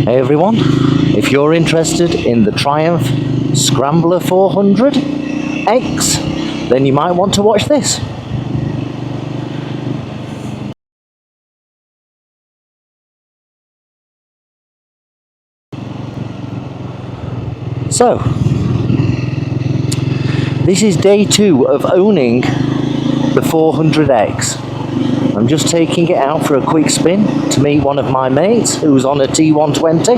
Hey everyone, if you're interested in the Triumph Scrambler 400X, then you might want to watch this. So, this is day 2 of owning the 400X. I'm just taking it out for a quick spin to meet one of my mates who's on a T120.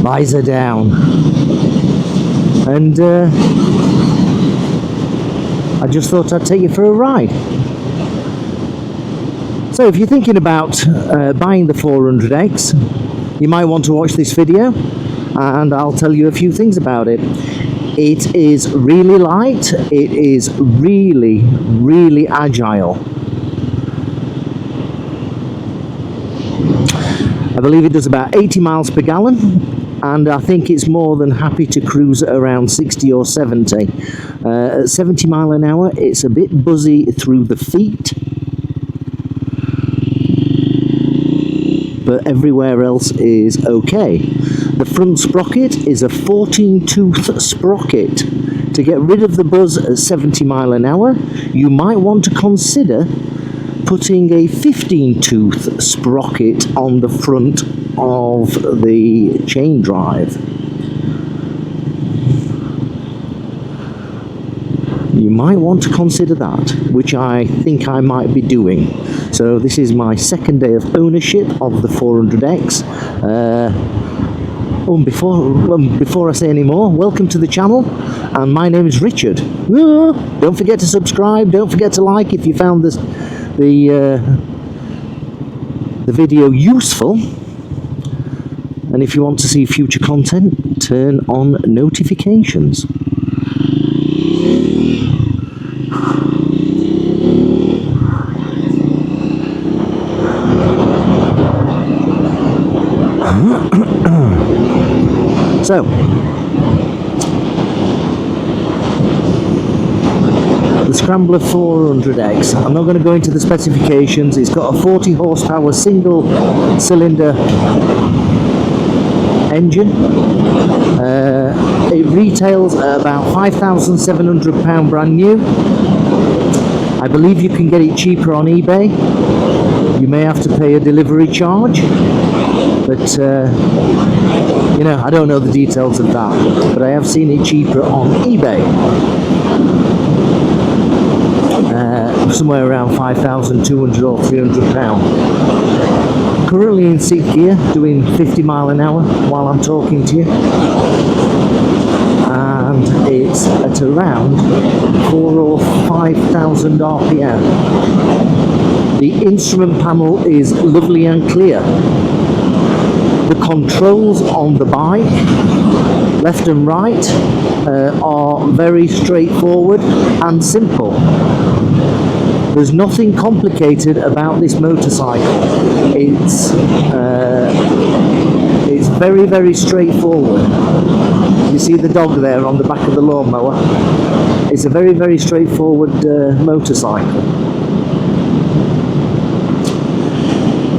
Visor down. And I just thought I'd take you for a ride. So if you're thinking about buying the 400X, you might want to watch this video and I'll tell you a few things about it. It is really light, it is really agile. I believe it does about 80 miles per gallon, and I think it's more than happy to cruise at around 60 or 70. At 70 mile an hour, it's a bit buzzy through the feet, but everywhere else is okay. The front sprocket is a 14-tooth sprocket. To get rid of the buzz at 70 mile an hour, you might want to consider putting a 15-tooth sprocket on the front of the chain drive. You might want to consider that, which I think I might be doing. So this is my second day of ownership of the 400X. Before I say any more, welcome to the channel, and my name is Richard. Don't forget to subscribe, don't forget to like if you found the video useful, and if you want to see future content, turn on notifications. So, the Scrambler 400X, I'm not going to go into the specifications. It's got a 40 horsepower single cylinder engine. It retails at about £5,700 brand new. I believe you can get it cheaper on eBay. You may have to pay a delivery charge, but you know, I don't know the details of that, but I have seen it cheaper on eBay. Somewhere around £5,200 or £300. Currently in 6th gear, doing 50 mile an hour while I'm talking to you. And it's at around 4,000 or 5,000 RPM. The instrument panel is lovely and clear. The controls on the bike, left and right, are very straightforward and simple. There's nothing complicated about this motorcycle. It's very straightforward. You see the dog there on the back of the lawnmower? It's a very straightforward motorcycle.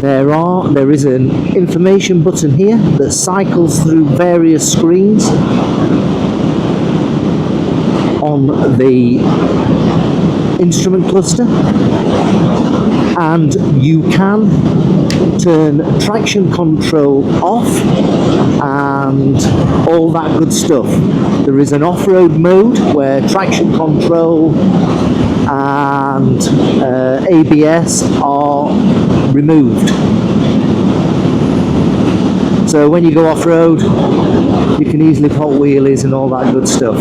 There is an information button here that cycles through various screens on the instrument cluster, and you can turn traction control off and all that good stuff. There is an off-road mode where traction control and ABS are removed. So when you go off-road, you can easily put wheelies and all that good stuff.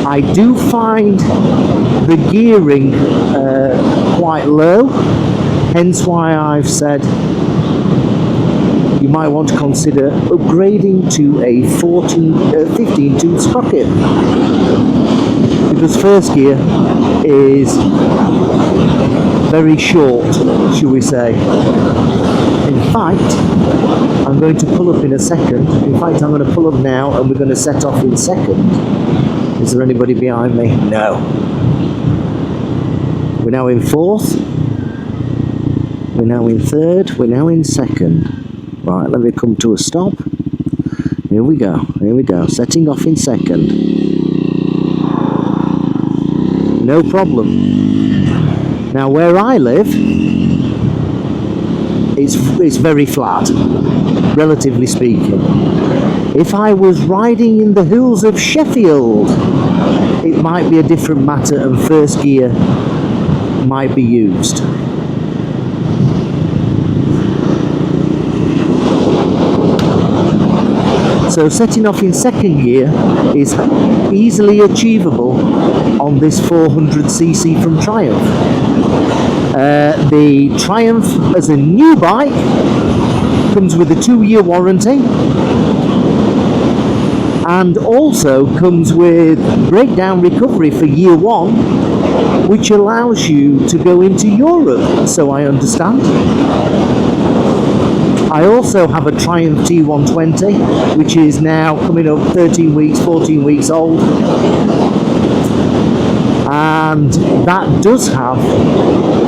I do find the gearing quite low, hence why I've said you might want to consider upgrading to a 15-tooth sprocket, because first gear is very short, shall we say. In fact, I'm going to pull up in a second. In fact, I'm going to pull up now and we're going to set off in second. Is there anybody behind me? No. We're now in fourth. We're now in third, we're now in second. Right, let me come to a stop. Here we go, setting off in second. No problem. Now where I live, it's very flat, relatively speaking. If I was riding in the hills of Sheffield, it might be a different matter and first gear might be used. So setting off in second gear is easily achievable on this 400cc from Triumph. The Triumph as a new bike comes with a 2-year warranty and also comes with breakdown recovery for year 1, which allows you to go into Europe, so I understand. I also have a Triumph T120, which is now coming up 13 weeks, 14 weeks old. And that does have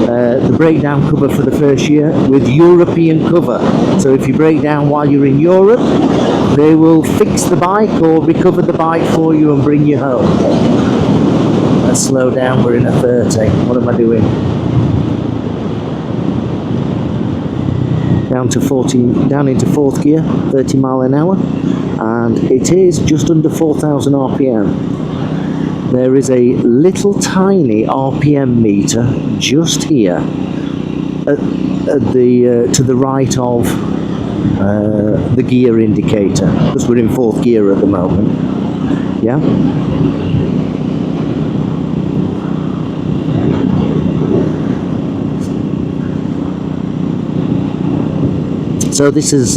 the breakdown cover for the first year with European cover. So if you break down while you're in Europe, they will fix the bike or recover the bike for you and bring you home. Let's slow down, we're in a 30. What am I doing? Down into fourth gear, 30 mile an hour, and it is just under 4,000 RPM. There is a little tiny RPM meter just here to the right of the gear indicator, because we're in fourth gear at the moment. Yeah. So this is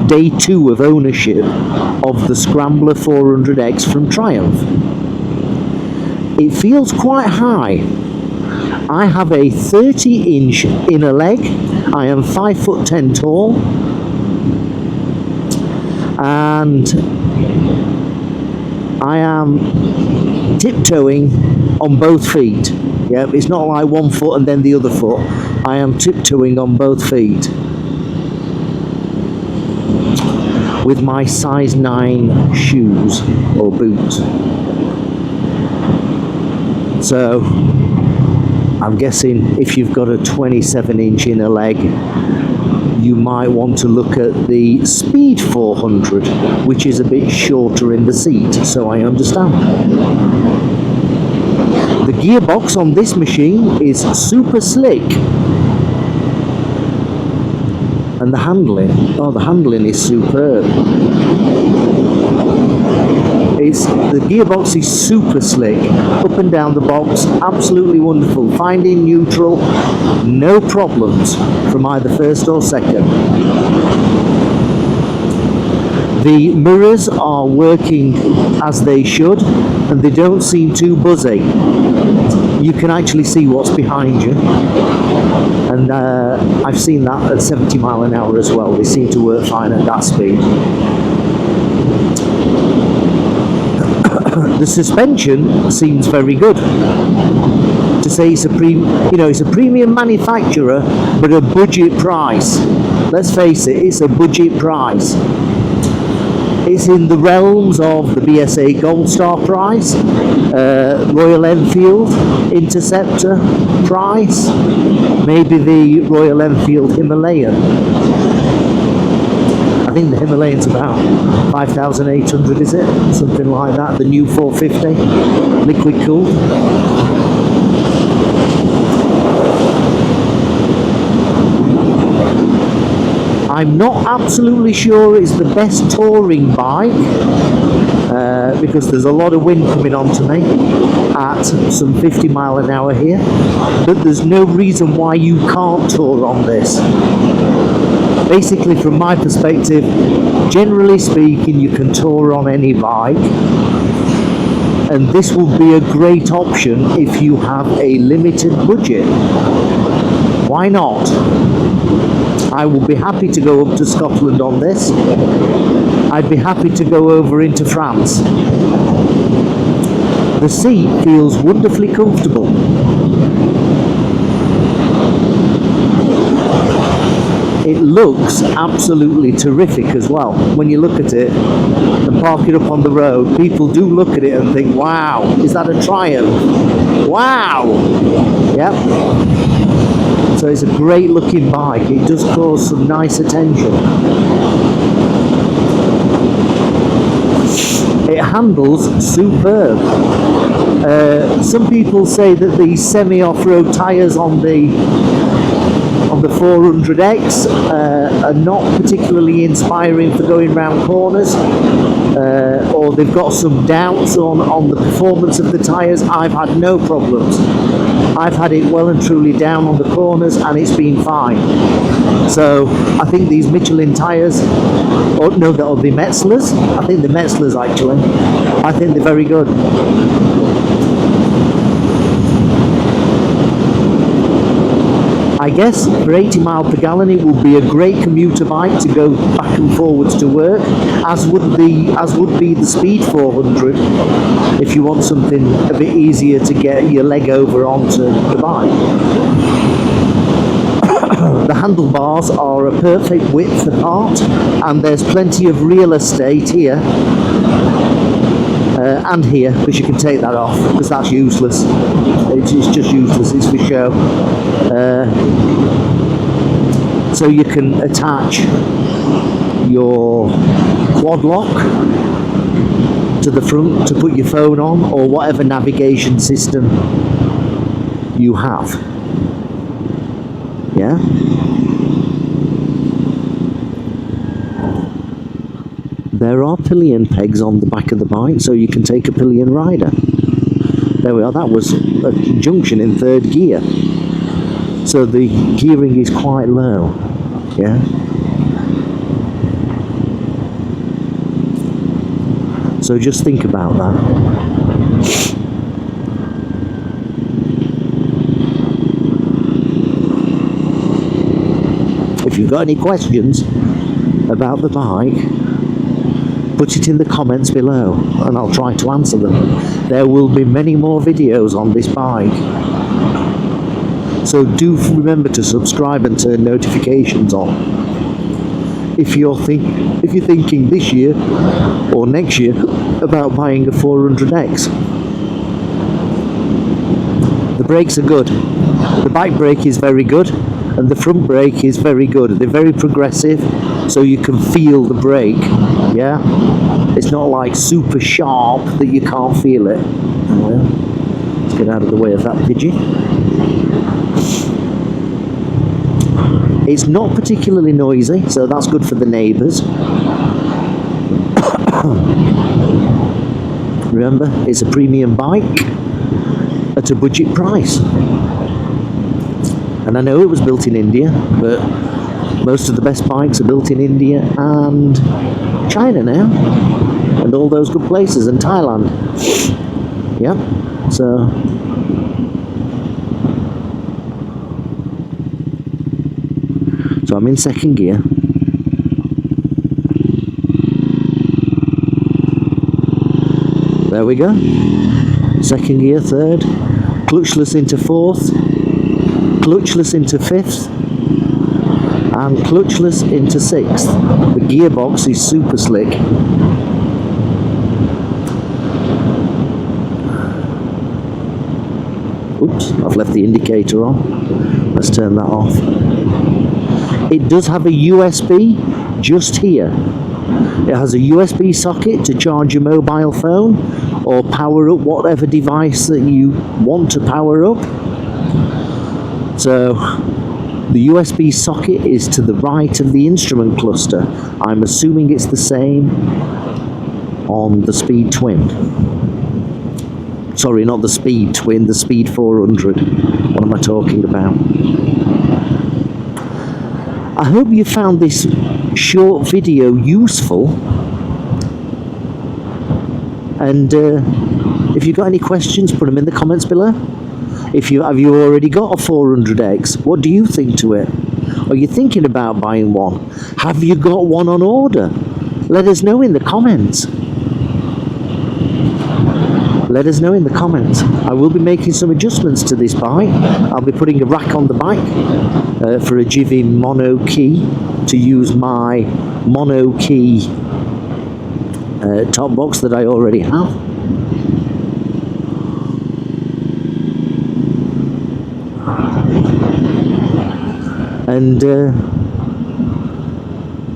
day 2 of ownership of the Scrambler 400X from Triumph. It feels quite high. I have a 30-inch inner leg. I am 5'10" tall, and I am tiptoeing on both feet. Yeah, it's not like one foot and then the other foot. I am tiptoeing on both feet with my size 9 shoes or boots. So I'm guessing if you've got a 27-inch inner leg, you might want to look at the Speed 400, which is a bit shorter in the seat, so I understand. The gearbox on this machine is super slick. And the handling is superb. The gearbox is super slick, up and down the box, absolutely wonderful. Finding neutral, no problems from either first or second. The mirrors are working as they should, and they don't seem too buzzy. You can actually see what's behind you. And I've seen that at 70 mile an hour as well. They seem to work fine at that speed. The suspension seems very good. To say it's a premium manufacturer, but a budget price. Let's face it, it's a budget price. It's in the realms of the BSA Gold Star price, Royal Enfield Interceptor price, maybe the Royal Enfield Himalayan. I think the Himalayan's about 5,800, is it? Something like that. The new 450, liquid cooled. I'm not absolutely sure it's the best touring bike because there's a lot of wind coming onto me at some 50 mile an hour here, but there's no reason why you can't tour on this. Basically, from my perspective, generally speaking, you can tour on any bike, and this will be a great option if you have a limited budget. Why not? I will be happy to go up to Scotland on this. I'd be happy to go over into France. The seat feels wonderfully comfortable. it looks absolutely terrific as well. When you look at it and park it up on the road, people do look at it and think, wow, is that a Triumph? Wow! Yep. So it's a great looking bike. It does cause some nice attention. It handles superb. Some people say that the semi-off-road tyres on the 400X are not particularly inspiring for going round corners, or they've got some doubts on the performance of the tyres. I've had no problems. I've had it well and truly down on the corners and it's been fine. So I think these Michelin tyres, or no, they'll be Metzlers. I think the Metzlers actually. I think they're very good. I guess for 80 miles per gallon it would be a great commuter bike to go back and forwards to work, as would be the Speed 400 if you want something a bit easier to get your leg over onto the bike. The handlebars are a perfect width apart and there's plenty of real estate here and here, because you can take that off because that's useless. It's just useless, it's for show. So you can attach your quad lock to the front to put your phone on, or whatever navigation system you have. Yeah? There are pillion pegs on the back of the bike, so you can take a pillion rider. There we are, that was a junction in third gear. So the gearing is quite low, yeah? So just think about that. If you've got any questions about the bike, put it in the comments below and I'll try to answer them. There will be many more videos on this bike. So do remember to subscribe and turn notifications on. If you're thinking this year or next year about buying a 400X. The brakes are good. The back brake is very good and the front brake is very good. They're very progressive, so you can feel the brake. Yeah, it's not like super sharp that you can't feel it. Well, let's get out of the way of that pigeon. It's not particularly noisy, so that's good for the neighbours. Remember, it's a premium bike at a budget price. And I know it was built in India, but most of the best bikes are built in India and China now, and all those good places, and Thailand. Yep, so I'm in second gear. There we go. Second gear, third, clutchless into fourth, clutchless into fifth, and clutchless into sixth. The gearbox is super slick. Oops, I've left the indicator on. Let's turn that off. It does have a USB just here. It has a USB socket to charge your mobile phone or power up whatever device that you want to power up. So the USB socket is to the right of the instrument cluster. I'm assuming it's the same on the Speed Twin. Sorry, not the Speed Twin, the Speed 400. What am I talking about? I hope you found this short video useful. And if you've got any questions, put them in the comments below. Have you already got a 400X? What do you think to it? Are you thinking about buying one? Have you got one on order? Let us know in the comments. let us know in the comments. I will be making some adjustments to this bike. I'll be putting a rack on the bike for a Jivi mono key to use my mono key top box that I already have. And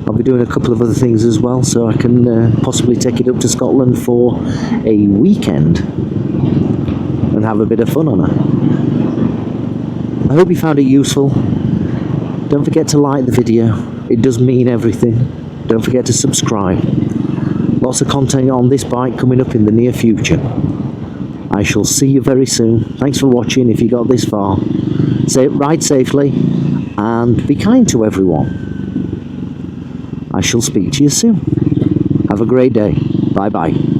I'll be doing a couple of other things as well, so I can possibly take it up to Scotland for a weekend and have a bit of fun on it. I hope you found it useful. Don't forget to like the video. It does mean everything. Don't forget to subscribe. Lots of content on this bike coming up in the near future. I shall see you very soon. Thanks for watching if you got this far. Ride safely and be kind to everyone. I shall speak to you soon. Have a great day. Bye bye.